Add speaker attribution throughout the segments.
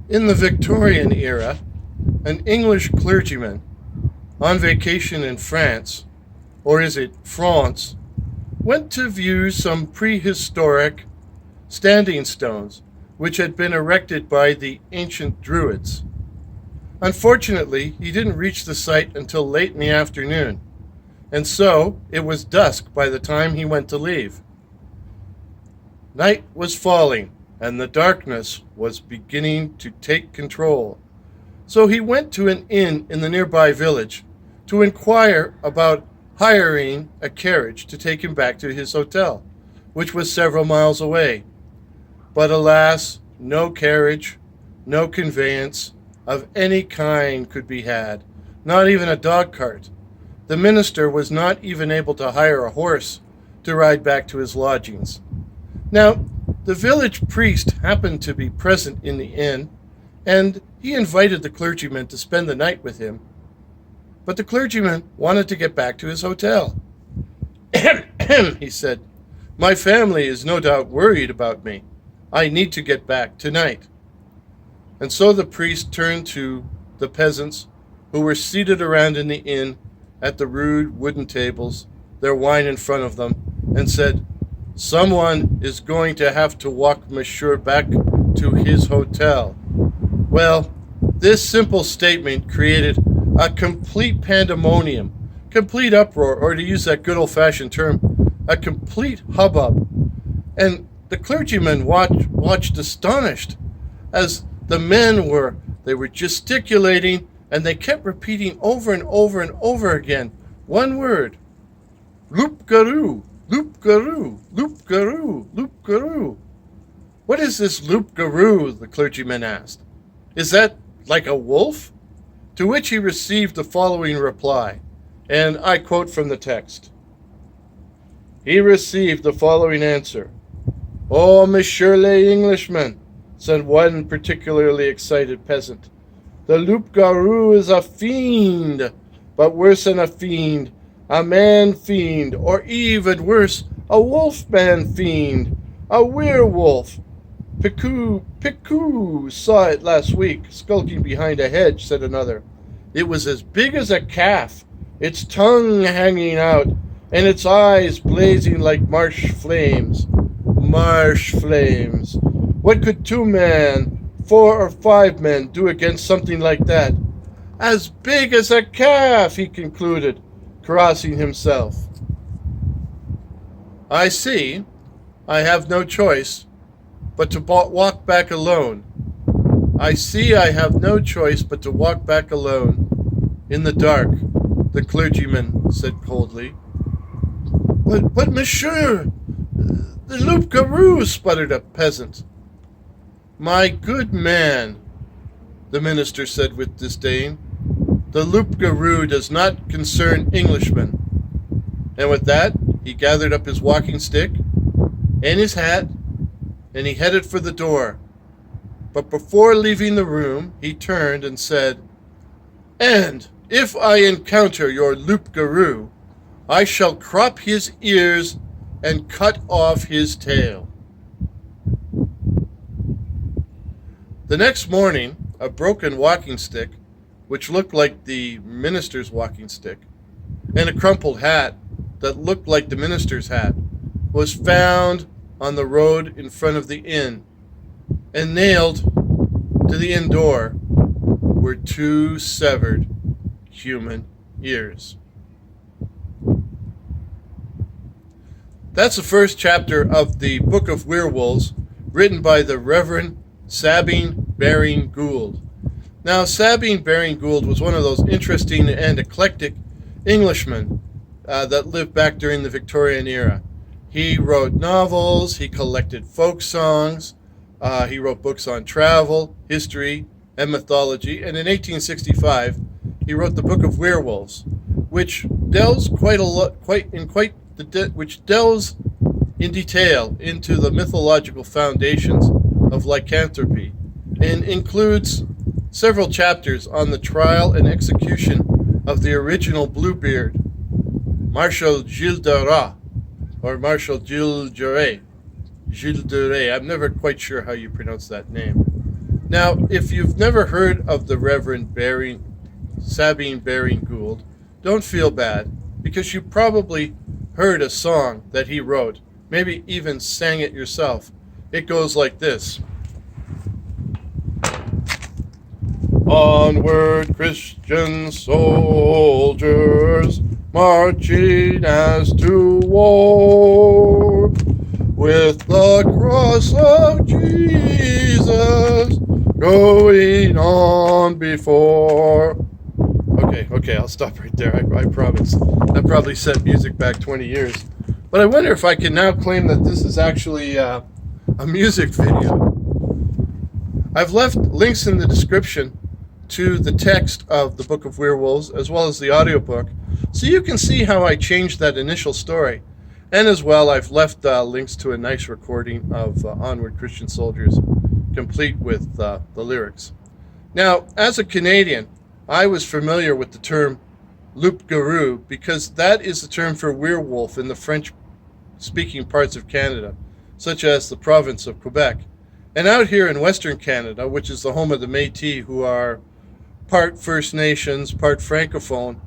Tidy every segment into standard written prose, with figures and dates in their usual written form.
Speaker 1: In the Victorian era, an English clergyman on vacation in France, or is it France, went to view some prehistoric standing stones which had been erected by the ancient Druids. Unfortunately, he didn't reach the site until late in the afternoon, and so it was dusk by the time he went to leave. Night was falling, and the darkness was beginning to take control. So he went to an inn in the nearby village to inquire about hiring a carriage to take him back to his hotel, which was several miles away. But alas, no carriage, no conveyance of any kind could be had, not even a dog cart. The minister was not even able to hire a horse to ride back to his lodgings. Now, the village priest happened to be present in the inn, and he invited the clergyman to spend the night with him. But the clergyman wanted to get back to his hotel. He said, "My family is no doubt worried about me. I need to get back tonight." And so the priest turned to the peasants who were seated around in the inn at the rude wooden tables, their wine in front of them, and said, "Someone is going to have to walk Monsieur back to his hotel." Well, this simple statement created a complete pandemonium, complete uproar, or to use that good old-fashioned term, a complete hubbub. And the clergyman watched astonished as the men were gesticulating, and they kept repeating over and over and over again one word: Loup Garou, Loup Garou, Loup Garou, Loup Garou. "What is this Loup Garou?" the clergyman asked. "Is that like a wolf?" To which he received the following reply, and I quote from the text. He received the following answer: "Oh, Monsieur le Englishman," said one particularly excited peasant, "the Loup Garou is a fiend, but worse than a fiend, a man fiend, or even worse, a wolf-man fiend, a werewolf. Picou saw it last week, skulking behind a hedge," said another. "It was as big as a calf, its tongue hanging out, and its eyes blazing like marsh flames. Marsh flames. What could 2 men, 4 or 5 men do against something like that? As big as a calf," he concluded, crossing himself. "I see. I have no choice but to walk back alone. I see I have no choice but to walk back alone, in the dark," the clergyman said coldly. But monsieur, the Loup Garou," sputtered a peasant. "My good man," the minister said with disdain, "the Loup Garou does not concern Englishmen." And with that, he gathered up his walking stick and his hat, and he headed for the door. But before leaving the room, he turned and said, "And if I encounter your Loup Garou, I shall crop his ears and cut off his tail." The next morning, a broken walking stick, which looked like the minister's walking stick, and a crumpled hat that looked like the minister's hat, was found on the road in front of the inn, and nailed to the inn door were 2 severed human ears. That's the first chapter of the Book of Werewolves, written by the Reverend Sabine Baring-Gould. Now, Sabine Baring-Gould was one of those interesting and eclectic Englishmen that lived back during the Victorian era. He wrote novels, he collected folk songs, he wrote books on travel, history, and mythology, and in 1865 he wrote the Book of Werewolves, which delves in detail into the mythological foundations of lycanthropy, and includes several chapters on the trial and execution of the original Bluebeard, Marshal Gilles de Rais, or Marshal Gilles de Rais. I'm never quite sure how you pronounce that name. Now, if you've never heard of the Reverend Sabine Baring-Gould, don't feel bad, because you probably heard a song that he wrote, maybe even sang it yourself. It goes like this. Onward, Christian soldiers, marching as to war, with the cross of Jesus going on before. Okay, I'll stop right there. I promise. That probably set music back 20 years. But I wonder if I can now claim that this is actually a music video. I've left links in the description to the text of the Book of Werewolves, as well as the audiobook, so you can see how I changed that initial story. And as well, I've left links to a nice recording of Onward, Christian Soldiers, complete with the lyrics. Now, as a Canadian, I was familiar with the term Loup Garou, because that is the term for werewolf in the French-speaking parts of Canada, such as the province of Quebec. And out here in Western Canada, which is the home of the Métis, who are part First Nations, part Francophone,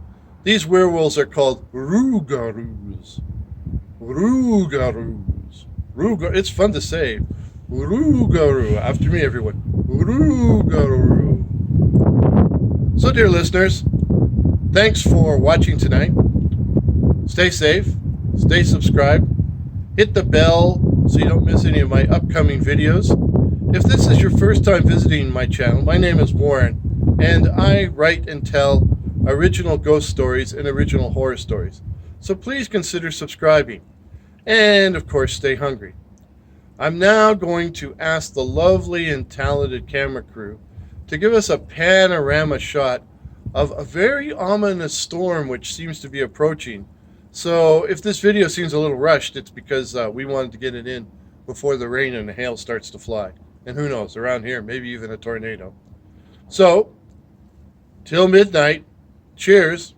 Speaker 1: these werewolves are called Loup Garous. Loup Garous. It's fun to say. Loup Garou. After me, everyone. Loup Garou. So, dear listeners, thanks for watching tonight. Stay safe. Stay subscribed. Hit the bell so you don't miss any of my upcoming videos. If this is your first time visiting my channel, my name is Warren, and I write and tell original ghost stories and original horror stories. So please consider subscribing. And, of course, stay hungry. I'm now going to ask the lovely and talented camera crew to give us a panorama shot of a very ominous storm which seems to be approaching. So if this video seems a little rushed, it's because we wanted to get it in before the rain and the hail starts to fly. And who knows, around here, maybe even a tornado. So, till midnight, cheers.